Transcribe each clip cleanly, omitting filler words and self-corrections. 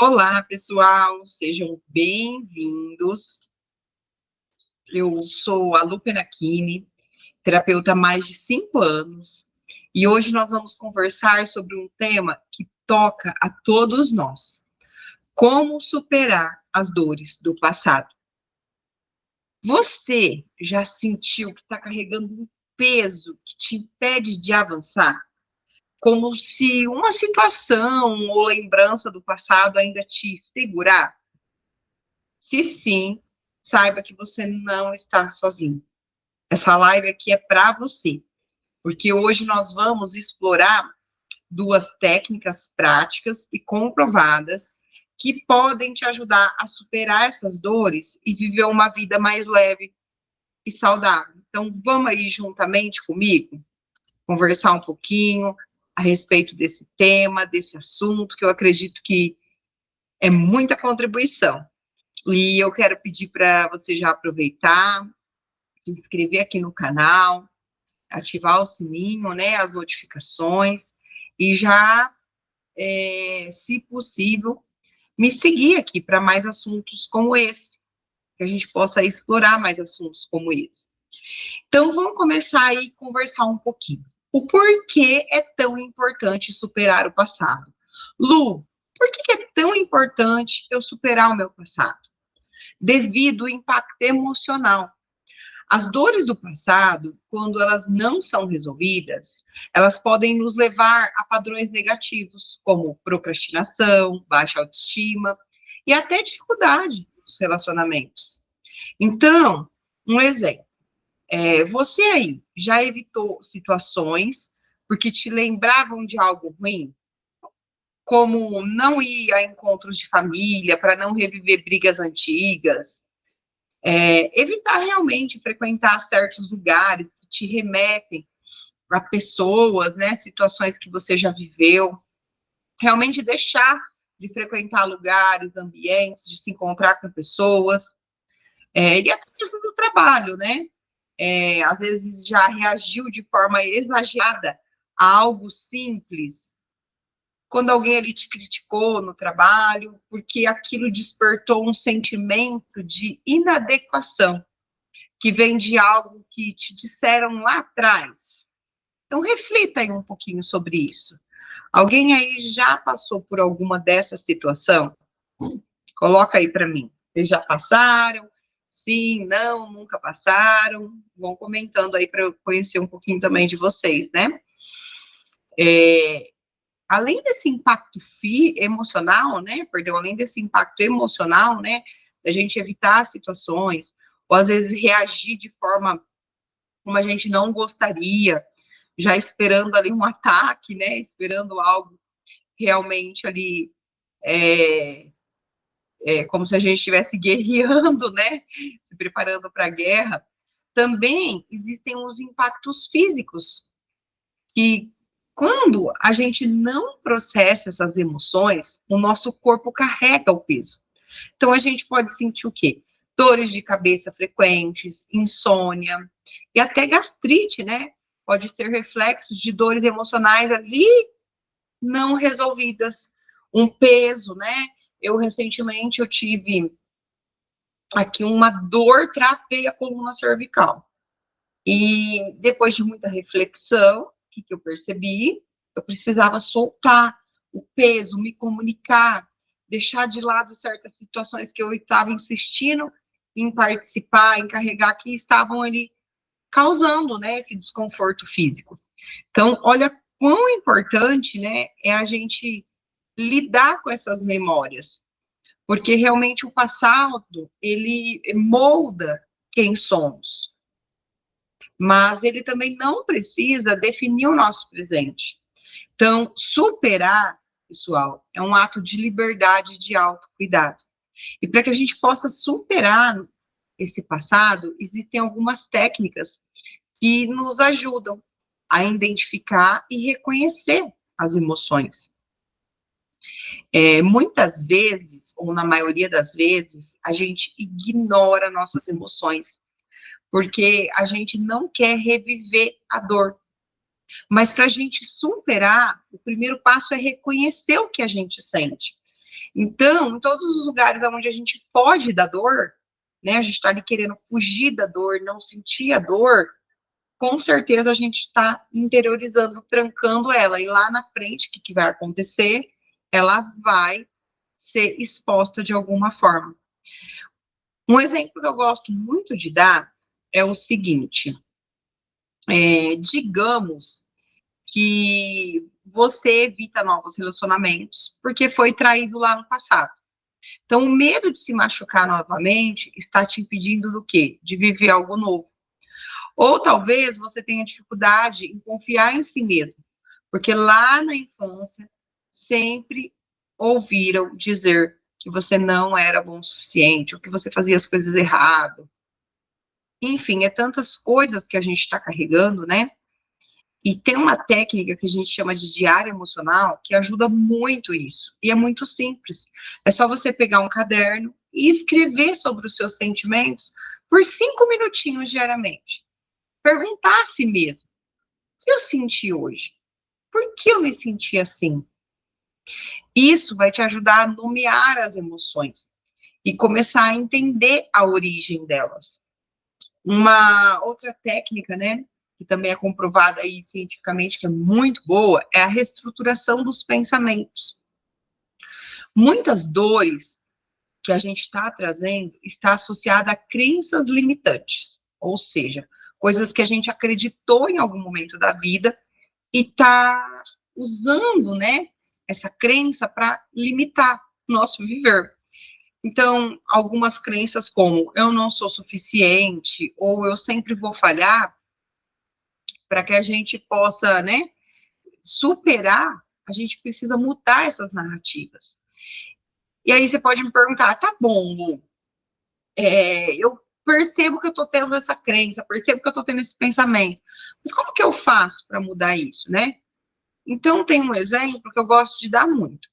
Olá, pessoal, sejam bem-vindos. Eu sou a Lu Penachini, terapeuta há mais de 5 anos, e hoje nós vamos conversar sobre um tema que toca a todos nós: como superar as dores do passado. Você já sentiu que está carregando um peso que te impede de avançar? Como se uma situação ou lembrança do passado ainda te segurasse? Se sim, saiba que você não está sozinho. Essa live aqui é para você, porque hoje nós vamos explorar duas técnicas práticas e comprovadas que podem te ajudar a superar essas dores e viver uma vida mais leve e saudável. Então, vamos aí juntamente comigo conversar um pouquinho a respeito desse tema, desse assunto, que eu acredito que é muita contribuição. E eu quero pedir para você já aproveitar, se inscrever aqui no canal, ativar o sininho, né, as notificações, e já, se possível, me seguir aqui para mais assuntos como esse, que a gente possa explorar mais assuntos como esse. Então, vamos começar aí a conversar um pouquinho. O porquê é tão importante superar o passado? Lu, por que é tão importante eu superar o meu passado? Devido ao impacto emocional. As dores do passado, quando elas não são resolvidas, elas podem nos levar a padrões negativos, como procrastinação, baixa autoestima e até dificuldade nos relacionamentos. Então, um exemplo, você aí já evitou situações porque te lembravam de algo ruim? Como não ir a encontros de família para não reviver brigas antigas, evitar realmente frequentar certos lugares que te remetem a pessoas, né, situações que você já viveu, realmente deixar de frequentar lugares, ambientes, de se encontrar com pessoas, e até mesmo no trabalho, né? Às vezes já reagiu de forma exagerada a algo simples, quando alguém ali te criticou no trabalho, porque aquilo despertou um sentimento de inadequação que vem de algo que te disseram lá atrás. Então, reflita aí um pouquinho sobre isso. Alguém aí já passou por alguma dessa situação? Coloca aí para mim. Vocês já passaram? Sim, não, nunca passaram? Vão comentando aí para eu conhecer um pouquinho também de vocês, né? Além desse impacto emocional, né? Perdão, além desse impacto emocional, né? Da gente evitar situações, ou às vezes reagir de forma como a gente não gostaria, já esperando ali um ataque, né? Esperando algo realmente ali, como se a gente estivesse guerreando, né? Se preparando para a guerra. Também existem os impactos físicos, que quando a gente não processa essas emoções, o nosso corpo carrega o peso. Então, a gente pode sentir o quê? Dores de cabeça frequentes, insônia e até gastrite, né? Pode ser reflexo de dores emocionais ali não resolvidas. Um peso, né? Recentemente eu tive aqui uma dor, travei a coluna cervical. E depois de muita reflexão, o que eu percebi? Eu precisava soltar o peso, me comunicar, deixar de lado certas situações que eu estava insistindo em participar, em carregar, que estavam ali causando, né, esse desconforto físico. Então, olha quão importante, né, é a gente lidar com essas memórias, porque realmente o passado, ele molda quem somos, mas ele também não precisa definir o nosso presente. Então, superar, pessoal, é um ato de liberdade e de autocuidado. E para que a gente possa superar esse passado, existem algumas técnicas que nos ajudam a identificar e reconhecer as emoções. Muitas vezes, ou na maioria das vezes, a gente ignora nossas emoções, porque a gente não quer reviver a dor. Mas para a gente superar, o primeiro passo é reconhecer o que a gente sente. Então, em todos os lugares onde a gente foge da dor, né, a gente está ali querendo fugir da dor, não sentir a dor, com certeza a gente está interiorizando, trancando ela. E lá na frente, o que vai acontecer? Ela vai ser exposta de alguma forma. Um exemplo que eu gosto muito de dar é o seguinte: digamos que você evita novos relacionamentos porque foi traído lá no passado. Então, o medo de se machucar novamente está te impedindo do quê? De viver algo novo. Ou talvez você tenha dificuldade em confiar em si mesmo, porque lá na infância sempre ouviram dizer que você não era bom o suficiente, ou que você fazia as coisas errado. Enfim, é tantas coisas que a gente está carregando, né? E tem uma técnica que a gente chama de diário emocional que ajuda muito isso. E é muito simples. É só você pegar um caderno e escrever sobre os seus sentimentos por 5 minutinhos diariamente. Perguntar a si mesmo: o que eu senti hoje? Por que eu me senti assim? Isso vai te ajudar a nomear as emoções e começar a entender a origem delas. Uma outra técnica, né, que também é comprovada aí cientificamente, que é muito boa, é a reestruturação dos pensamentos. Muitas dores que a gente está trazendo está associada a crenças limitantes, ou seja, coisas que a gente acreditou em algum momento da vida e está usando, né, essa crença para limitar o nosso viver. Então, algumas crenças como eu não sou suficiente ou eu sempre vou falhar, para que a gente possa, né, superar, a gente precisa mudar essas narrativas. E aí você pode me perguntar, tá bom, Lu, eu percebo que eu estou tendo essa crença, percebo que eu estou tendo esse pensamento, mas como que eu faço para mudar isso, né? Então, tem um exemplo que eu gosto de dar muito.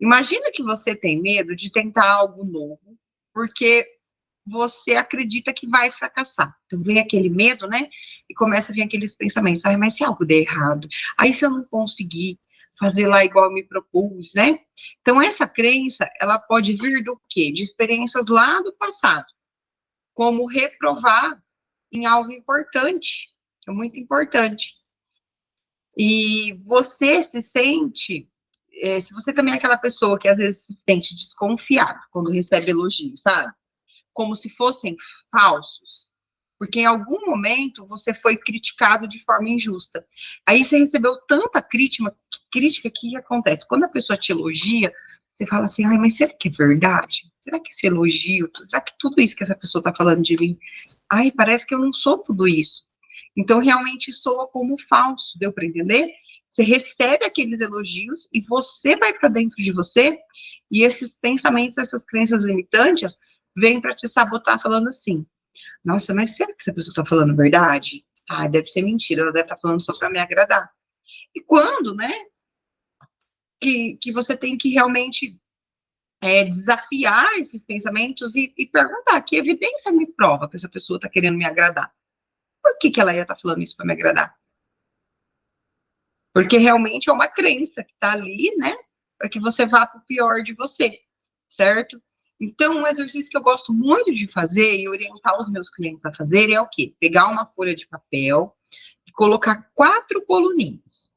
Imagina que você tem medo de tentar algo novo, porque você acredita que vai fracassar. Então, vem aquele medo, né? E começa a vir aqueles pensamentos: ai, mas se algo der errado? Aí, se eu não conseguir fazer lá igual eu me propus, né? Então, essa crença, ela pode vir do quê? De experiências lá do passado, como reprovar em algo importante, que é muito importante. E você se sente, se você também é aquela pessoa que às vezes se sente desconfiada quando recebe elogios, sabe? Como se fossem falsos, porque em algum momento você foi criticado de forma injusta. Aí você recebeu tanta crítica que acontece. Quando a pessoa te elogia, você fala assim: ai, mas será que é verdade? Será que esse elogio, será que tudo isso que essa pessoa está falando de mim, ai, parece que eu não sou tudo isso. Então, realmente soa como falso, deu para entender? Você recebe aqueles elogios e você vai para dentro de você, e esses pensamentos, essas crenças limitantes, vêm para te sabotar falando assim: nossa, mas será que essa pessoa está falando verdade? Ah, deve ser mentira, ela deve estar falando só para me agradar. E quando, né, que você tem que realmente desafiar esses pensamentos e perguntar: que evidência me prova que essa pessoa está querendo me agradar? Por que ela ia estar falando isso para me agradar? Porque realmente é uma crença que está ali, né, para que você vá para o pior de você, certo? Então, um exercício que eu gosto muito de fazer e orientar os meus clientes a fazer é o quê? Pegar uma folha de papel e colocar 4 coluninhas.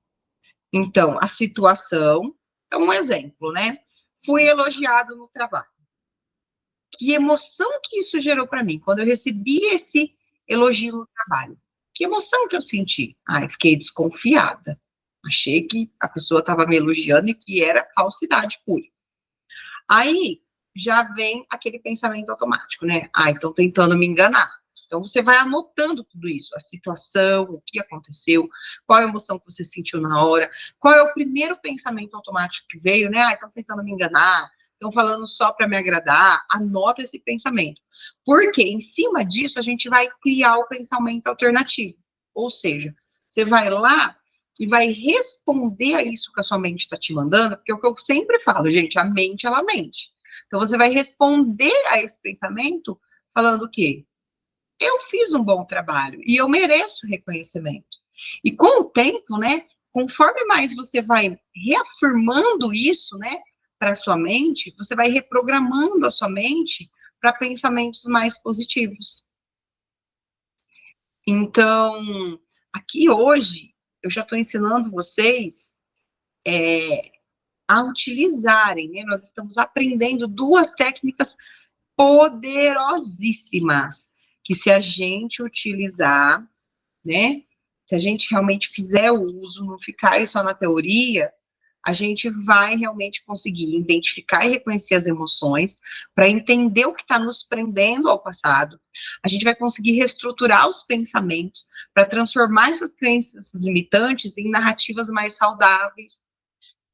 Então, a situação é um exemplo, né? Fui elogiado no trabalho. Que emoção que isso gerou para mim quando eu recebi esse elogio no trabalho? Que emoção que eu senti? Ai, fiquei desconfiada. Achei que a pessoa estava me elogiando e que era falsidade pura. Aí já vem aquele pensamento automático, né? Ah, estão tentando me enganar. Então você vai anotando tudo isso, a situação, o que aconteceu, qual a emoção que você sentiu na hora, qual é o primeiro pensamento automático que veio, né? Ah, estão tentando me enganar, estão falando só para me agradar. Anota esse pensamento. Porque em cima disso a gente vai criar o pensamento alternativo. Ou seja, você vai lá e vai responder a isso que a sua mente está te mandando, porque é o que eu sempre falo, gente, a mente, ela mente. Então, você vai responder a esse pensamento falando o quê? Eu fiz um bom trabalho e eu mereço reconhecimento. E com o tempo, né, conforme mais você vai reafirmando isso, né, para a sua mente, você vai reprogramando a sua mente para pensamentos mais positivos. Então, aqui hoje, eu já estou ensinando vocês a utilizarem, né? Nós estamos aprendendo 2 técnicas poderosíssimas, que se a gente utilizar, né? Se a gente realmente fizer o uso, não ficar aí só na teoria, a gente vai realmente conseguir identificar e reconhecer as emoções, para entender o que está nos prendendo ao passado. A gente vai conseguir reestruturar os pensamentos para transformar essas crenças limitantes em narrativas mais saudáveis,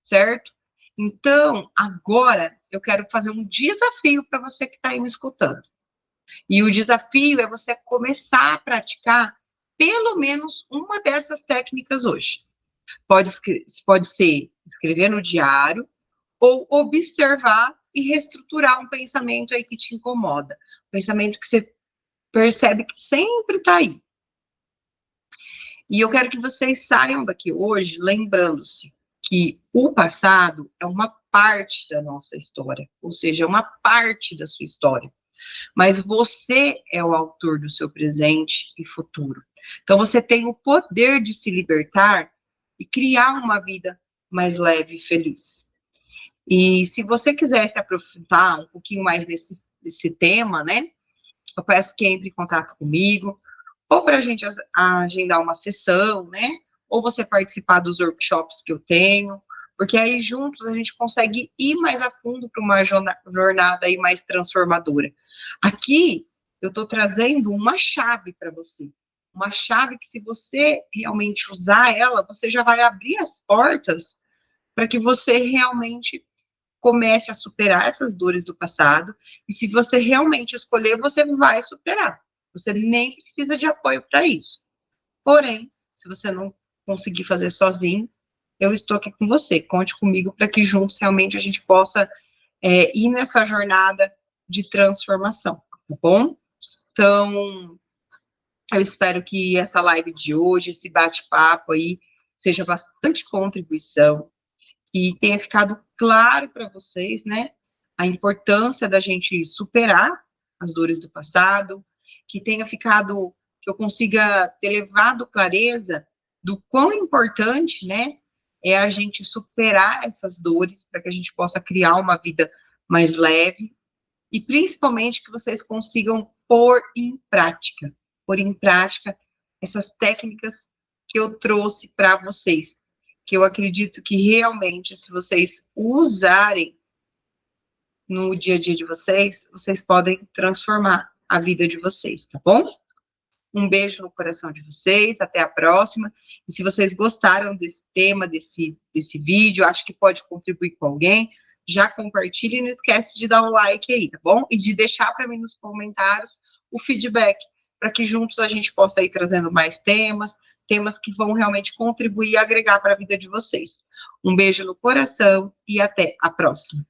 certo? Então, agora eu quero fazer um desafio para você que está aí me escutando. E o desafio é você começar a praticar pelo menos uma dessas técnicas hoje. Pode ser escrever no diário ou observar e reestruturar um pensamento aí que te incomoda. Um pensamento que você percebe que sempre está aí. E eu quero que vocês saiam daqui hoje lembrando-se que o passado é uma parte da nossa história, ou seja, é uma parte da sua história. Mas você é o autor do seu presente e futuro. Então você tem o poder de se libertar e criar uma vida mais leve e feliz. E se você quiser se aprofundar um pouquinho mais nesse tema, né? Eu peço que entre em contato comigo, ou para a gente agendar uma sessão, né? Ou você participar dos workshops que eu tenho, porque aí juntos a gente consegue ir mais a fundo para uma jornada aí mais transformadora. Aqui eu estou trazendo uma chave para você, uma chave que se você realmente usar ela, você já vai abrir as portas para que você realmente comece a superar essas dores do passado, e se você realmente escolher, você vai superar. Você nem precisa de apoio para isso. Porém, se você não conseguir fazer sozinho, eu estou aqui com você. Conte comigo para que juntos realmente a gente possa ir nessa jornada de transformação, tá bom? Então, eu espero que essa live de hoje, esse bate-papo aí, seja bastante contribuição e tenha ficado claro para vocês, né, a importância da gente superar as dores do passado, que tenha ficado, que eu consiga ter levado clareza do quão importante, né, é a gente superar essas dores para que a gente possa criar uma vida mais leve e principalmente que vocês consigam pôr em prática essas técnicas que eu trouxe para vocês, que eu acredito que realmente, se vocês usarem no dia a dia de vocês, vocês podem transformar a vida de vocês, tá bom? Um beijo no coração de vocês, até a próxima. E se vocês gostaram desse tema, desse vídeo, acho que pode contribuir com alguém, já compartilhe e não esquece de dar um like aí, tá bom? E de deixar para mim nos comentários o feedback, para que juntos a gente possa ir trazendo mais temas que vão realmente contribuir e agregar para a vida de vocês. Um beijo no coração e até a próxima.